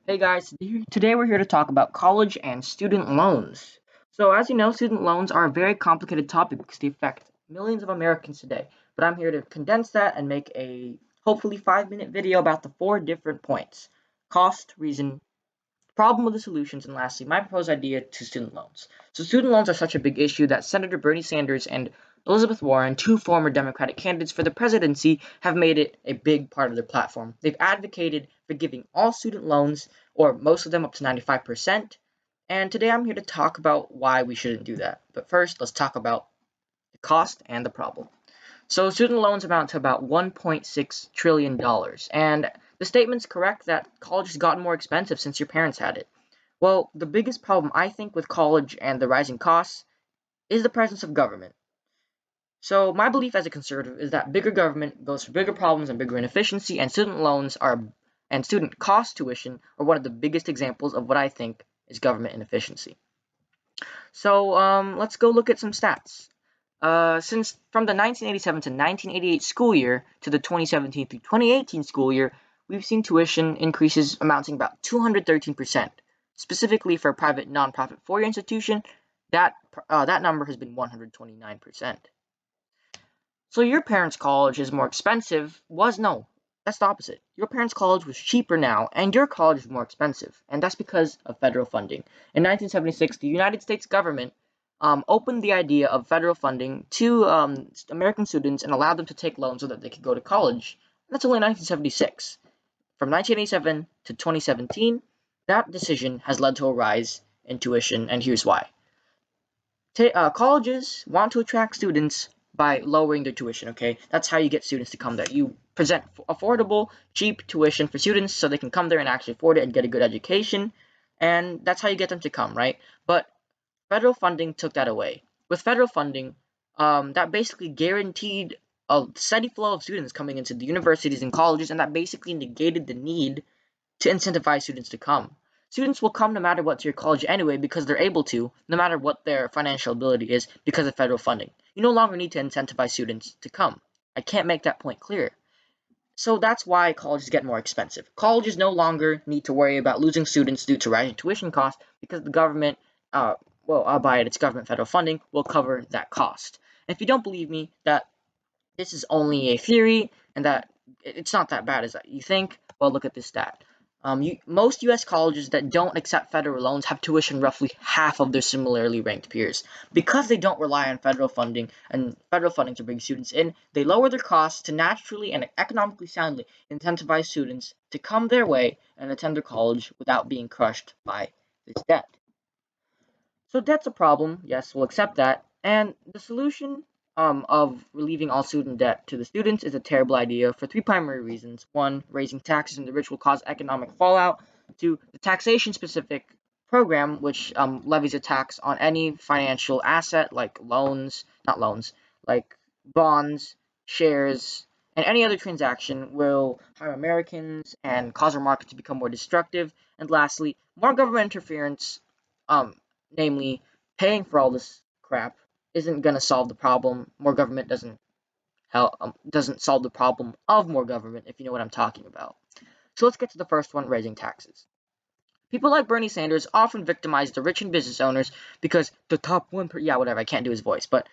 Hey guys, today we're here to talk about college and student loans. So, as you know, student loans are a very complicated topic because they affect millions of Americans today. But I'm here to condense that and make a hopefully 5-minute video about the four different points: cost, reason, problem with the solutions, and lastly, my proposed idea to student loans. So, student loans are such a big issue that Senator Bernie Sanders and Elizabeth Warren, two former Democratic candidates for the presidency, have made it a big part of their platform. They've advocated for giving all student loans, or most of them up to 95%, and today I'm here to talk about why we shouldn't do that. But first, let's talk about the cost and the problem. So student loans amount to about $1.6 trillion, and the statement's correct that college has gotten more expensive since your parents had it. Well, the biggest problem I think with college and the rising costs is the presence of government. So my belief as a conservative is that bigger government goes for bigger problems and bigger inefficiency, and student loans are and student cost tuition are one of the biggest examples of what I think is government inefficiency. So let's go look at some stats. Since from the 1987 to 1988 school year to the 2017 through 2018 school year, we've seen tuition increases amounting about 213%. Specifically for a private nonprofit four-year institution, that number has been 129%. So your parents' college is more expensive was no, that's the opposite. Your parents' college was cheaper now, and your college is more expensive, and that's because of federal funding. In 1976, the United States government opened the idea of federal funding to American students and allowed them to take loans so that they could go to college. That's only 1976. From 1987 to 2017, that decision has led to a rise in tuition, and here's why. Colleges want to attract students by lowering their tuition, okay? That's how you get students to come there. You present affordable, cheap tuition for students so they can come there and actually afford it and get a good education, and that's how you get them to come, right? But federal funding took that away. With federal funding, that basically guaranteed a steady flow of students coming into the universities and colleges, and that basically negated the need to incentivize students to come. Students will come no matter what to your college anyway because they're able to, no matter what their financial ability is, because of federal funding. You no longer need to incentivize students to come. I can't make that point clear. So that's why colleges get more expensive. Colleges no longer need to worry about losing students due to rising tuition costs because the government, albeit its government federal funding, will cover that cost. And if you don't believe me that this is only a theory and that it's not that bad as you think, well, look at this stat. Most U.S. colleges that don't accept federal loans have tuition roughly half of their similarly ranked peers. Because they don't rely on federal funding and federal funding to bring students in, they lower their costs to naturally and economically soundly incentivize students to come their way and attend their college without being crushed by this debt. So debt's a problem, yes, we'll accept that. And the solution of relieving all student debt to the students is a terrible idea for three primary reasons. One, raising taxes on the rich will cause economic fallout. Two, the taxation specific program, which levies a tax on any financial asset like not loans, like bonds, shares, and any other transaction will harm Americans and cause our market to become more destructive. And lastly, more government interference um, namely paying for all this crap isn't going to solve the problem. More government doesn't solve the problem of more government, if you know what I'm talking about. So let's get to the first one, raising taxes. People like Bernie Sanders often victimize the rich and business owners because the top 1%, yeah, whatever, I can't do his voice, but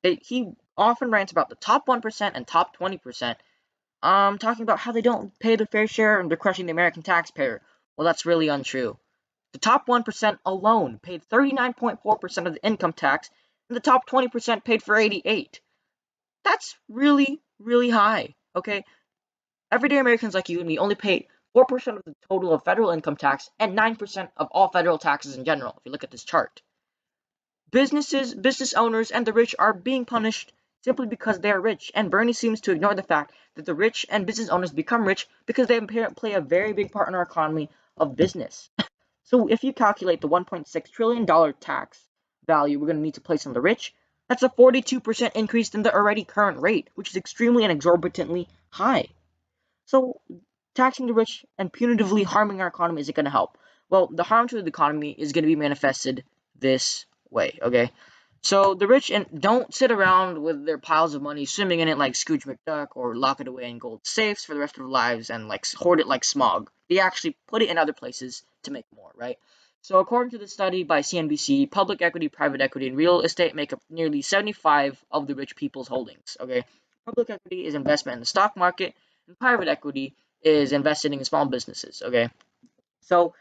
he often rants about the top 1% and top 20%, talking about how they don't pay their fair share and they're crushing the American taxpayer. Well, that's really untrue. The top 1% alone paid 39.4% of the income tax, and the top 20% paid for 88. That's really, really high, okay? Everyday Americans like you and me only pay 4% of the total of federal income tax and 9% of all federal taxes in general, if you look at this chart. Business owners, and the rich are being punished simply because they are rich, and Bernie seems to ignore the fact that the rich and business owners become rich because they play a very big part in our economy of business. So if you calculate the $1.6 trillion tax value we're going to need to place on the rich, that's a 42% increase in the already current rate, which is extremely and exorbitantly high. So taxing the rich and punitively harming our economy isn't going to help. Well, the harm to the economy is going to be manifested this way, okay? So the rich and don't sit around with their piles of money swimming in it like Scrooge McDuck or lock it away in gold safes for the rest of their lives and like hoard it like smog. they actually put it in other places to make more, right? So according to the study by CNBC, public equity, private equity, and real estate make up nearly 75 of the rich people's holdings. Okay, public equity is investment in the stock market, and private equity is investing in small businesses. Okay, so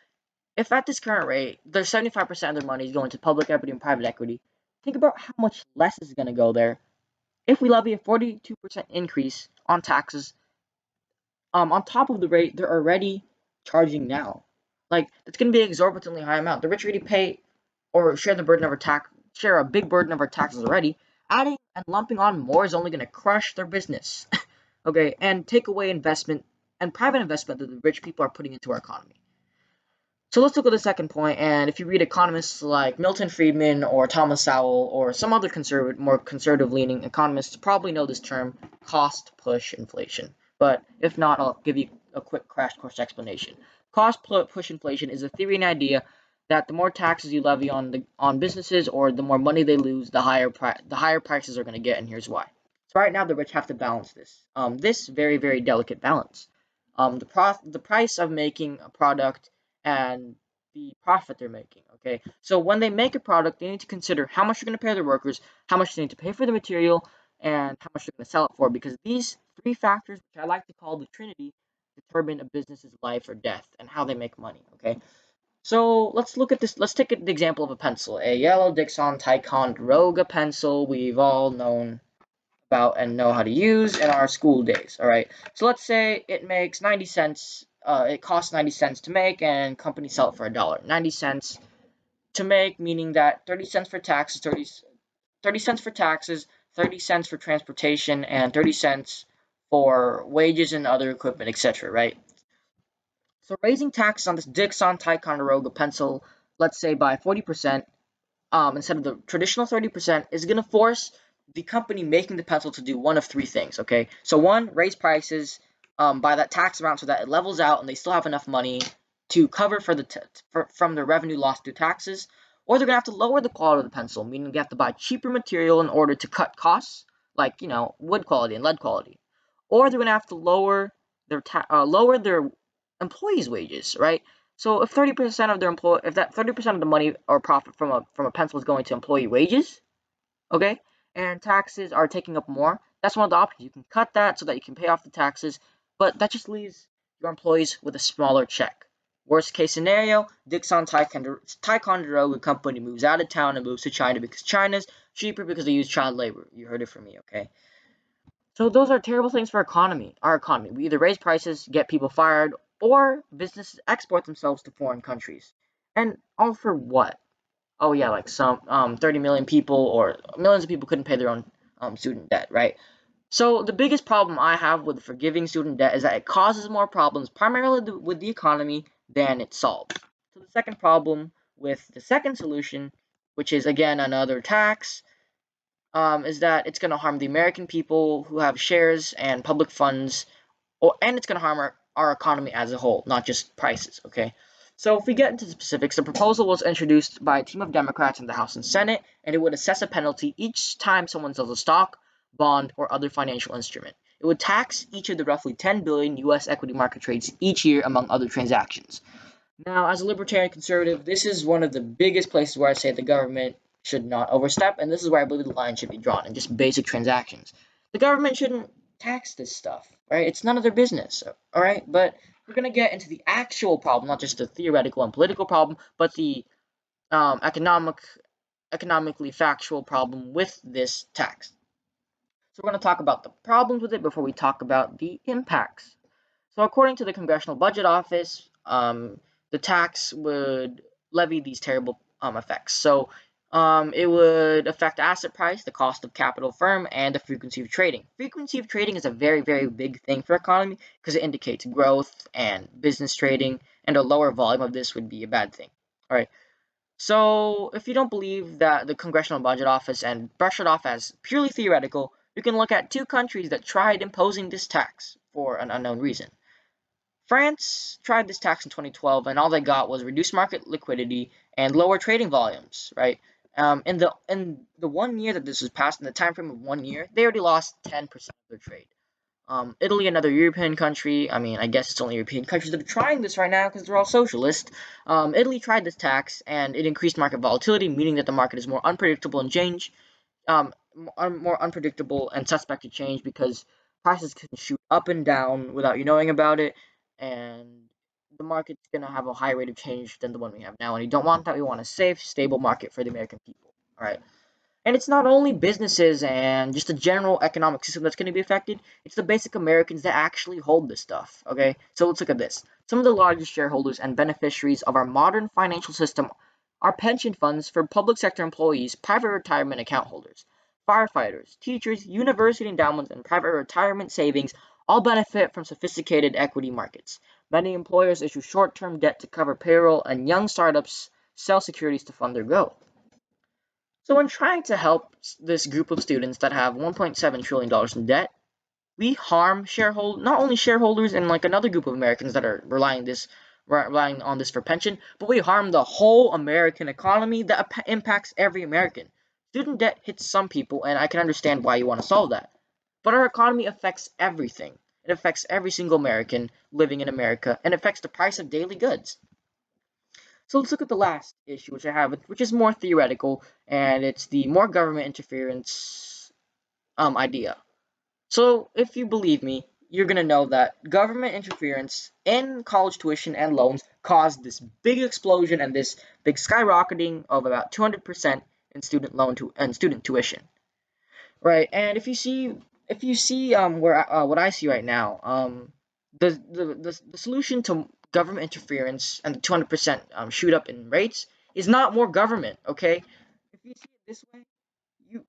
if at this current rate, there's 75% of their money is going to public equity and private equity, think about how much less is going to go there if we levy a 42% increase on taxes, on top of the rate they're already charging now. Like, that's going to be an exorbitantly high amount. The rich already pay or share the burden of our tax, share a big burden of our taxes already. Adding and lumping on more is only going to crush their business, okay, and take away investment and private investment that the rich people are putting into our economy. So let's look at the second point, and if you read economists like Milton Friedman or Thomas Sowell or some other more conservative-leaning economists probably know this term, cost push inflation. But if not, I'll give you a quick crash course explanation. Cost push inflation is a theory and idea that the more taxes you levy on businesses or the more money they lose, the higher prices are going to get, and here's why. So right now the rich have to balance this very, very delicate balance. The price of making a product and the profit they're making. Okay, so when they make a product, they need to consider how much they're going to pay their workers, how much they need to pay for the material, and how much they're going to sell it for. Because these three factors, which I like to call the Trinity, determine a business's life or death and how they make money. Okay, so let's look at this. Let's take the example of a pencil, a yellow Dixon Ticonderoga pencil we've all known about and know how to use in our school days. All right. So let's say it makes 90 cents. It costs 90 cents to make, and companies sell it for $1. 90 cents to make, meaning that 30 cents for taxes, 30 cents for taxes, 30 cents for transportation, and 30 cents for wages and other equipment, etc. Right. So raising taxes on this Dixon Ticonderoga pencil, let's say by 40%, instead of the traditional 30%, is going to force the company making the pencil to do one of three things. Okay, so one, raise prices by that tax amount so that it levels out and they still have enough money to cover from the revenue lost through taxes, or they're going to have to lower the quality of the pencil, meaning they have to buy cheaper material in order to cut costs, like wood quality and lead quality, or they're going to have to lower their employees' wages, right? So if 30% of if that 30% of the money or profit from a pencil is going to employee wages, okay, and taxes are taking up more, that's one of the options. You can cut that so that you can pay off the taxes, but that just leaves your employees with a smaller check. Worst case scenario, Dixon Ticonderoga company moves out of town and moves to China because China's cheaper because they use child labor. You heard it from me, okay? So those are terrible things for our economy. We either raise prices, get people fired, or businesses export themselves to foreign countries. And all for what? Oh yeah, like some 30 million people or millions of people couldn't pay their own student debt, right? So the biggest problem I have with forgiving student debt is that it causes more problems, primarily with the economy, than it solves. So the second problem with the second solution, which is again another tax, is that it's going to harm the American people who have shares and public funds, and it's going to harm our economy as a whole, not just prices, okay? So if we get into the specifics, the proposal was introduced by a team of Democrats in the House and Senate, and it would assess a penalty each time someone sells a stock, bond, or other financial instrument. It would tax each of the roughly 10 billion U.S. equity market trades each year, among other transactions. Now, as a libertarian conservative, this is one of the biggest places where I say the government should not overstep, and this is where I believe the line should be drawn in just basic transactions. The government shouldn't tax this stuff, right? It's none of their business, all right? But we're going to get into the actual problem, not just the theoretical and political problem, but the economically factual problem with this tax. So we're going to talk about the problems with it before we talk about the impacts. So according to the Congressional Budget Office, the tax would levy these terrible effects. So it would affect asset price, the cost of capital firm, and the frequency of trading. Frequency of trading is a very, very big thing for economy because it indicates growth and business trading, and a lower volume of this would be a bad thing. All right. So if you don't believe that the Congressional Budget Office and brush it off as purely theoretical, you can look at two countries that tried imposing this tax for an unknown reason. France tried this tax in 2012, and all they got was reduced market liquidity and lower trading volumes. Right? In the 1 year that this was passed, in the time frame of 1 year, they already lost 10% of their trade. Italy, another European country. I mean, I guess it's only European countries that are trying this right now because they're all socialist. Italy tried this tax, and it increased market volatility, meaning that the market is more unpredictable and change, more unpredictable and suspect to change because prices can shoot up and down without you knowing about it, and the market's gonna have a higher rate of change than the one we have now. And you don't want that. We want a safe, stable market for the American people. All right. And it's not only businesses and just the general economic system that's going to be affected, it's the basic Americans that actually hold this stuff, okay? So let's look at this. Some of the largest shareholders and beneficiaries of our modern financial system are pension funds for public sector employees, private retirement account holders, firefighters, teachers, university endowments, and private retirement savings all benefit from sophisticated equity markets. Many employers issue short-term debt to cover payroll, and young startups sell securities to fund their growth. So when trying to help this group of students that have $1.7 trillion in debt, we harm not only shareholders and like another group of Americans that are relying on this for pension, but we harm the whole American economy that impacts every American. Student debt hits some people, and I can understand why you want to solve that. But our economy affects everything. It affects every single American living in America, and affects the price of daily goods. So let's look at the last issue which I have, which is more theoretical, and it's the more government interference idea. So if you believe me, you're gonna know that government interference in college tuition and loans caused this big explosion and this big skyrocketing of about 200% in student tuition. Right, and if you see where what I see right now, the solution to government interference and the 200% shoot up in rates is not more government. Okay, if you see it this way, you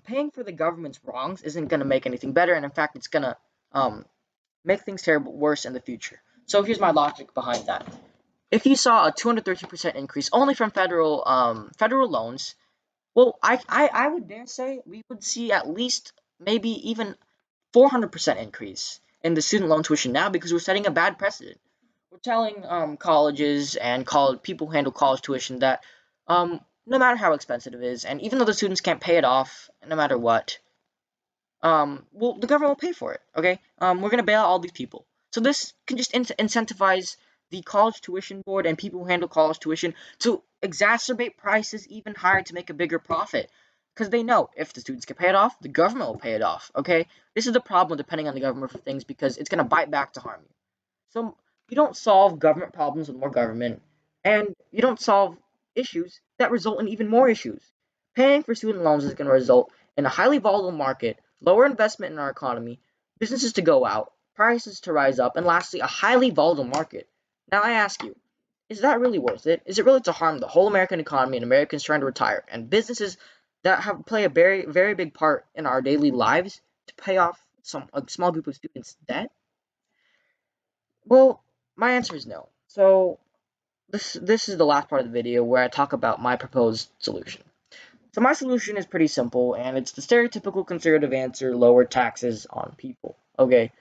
paying for the government's wrongs isn't gonna make anything better, and in fact, it's gonna make things terrible worse in the future. So here's my logic behind that. If you saw a 213% increase only from federal loans, well, I would dare say we would see at least maybe even 400% increase in the student loan tuition now because we're setting a bad precedent. We're telling colleges and college people who handle college tuition that no matter how expensive it is, and even though the students can't pay it off, no matter what, well, the government will pay for it. Okay, we're gonna bail out all these people. So this can just incentivize the college tuition board and people who handle college tuition to exacerbate prices even higher to make a bigger profit. Because they know if the students can pay it off, the government will pay it off. Okay, this is the problem depending on the government for things because it's gonna bite back to harm you. So you don't solve government problems with more government, and you don't solve issues that result in even more issues. Paying for student loans is going to result in a highly volatile market, lower investment in our economy, businesses to go out, prices to rise up, and lastly, a highly volatile market. Now I ask you, is that really worth it? Is it really to harm the whole American economy and Americans trying to retire and businesses that play a very very big part in our daily lives to pay off a small group of students' debt? Well, my answer is no. So this is the last part of the video where I talk about my proposed solution. So my solution is pretty simple, and it's the stereotypical conservative answer: lower taxes on people. Okay,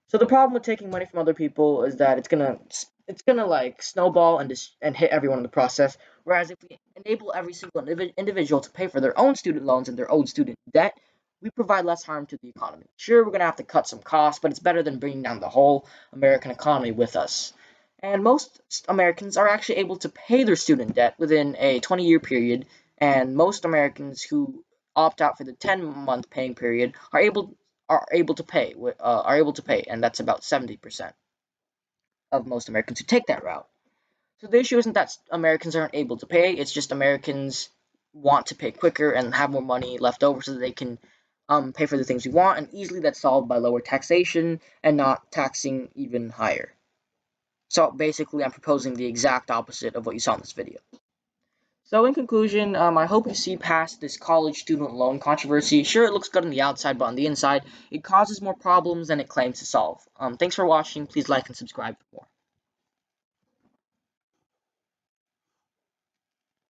so the problem with taking money from other people is that it's gonna like snowball and hit everyone in the process. Whereas if we enable every single individual to pay for their own student loans and their own student debt, we provide less harm to the economy. Sure, we're gonna have to cut some costs, but it's better than bringing down the whole American economy with us. And most Americans are actually able to pay their student debt within a 20-year period, and most Americans who opt out for the 10-month paying period are able to pay, and that's about 70% of most Americans who take that route. So the issue isn't that Americans aren't able to pay; it's just Americans want to pay quicker and have more money left over so that they can pay for the things we want, and easily that's solved by lower taxation and not taxing even higher. So basically, I'm proposing the exact opposite of what you saw in this video. So in conclusion, I hope you see past this college student loan controversy. Sure, it looks good on the outside, but on the inside, it causes more problems than it claims to solve. Thanks for watching. Please like and subscribe for more.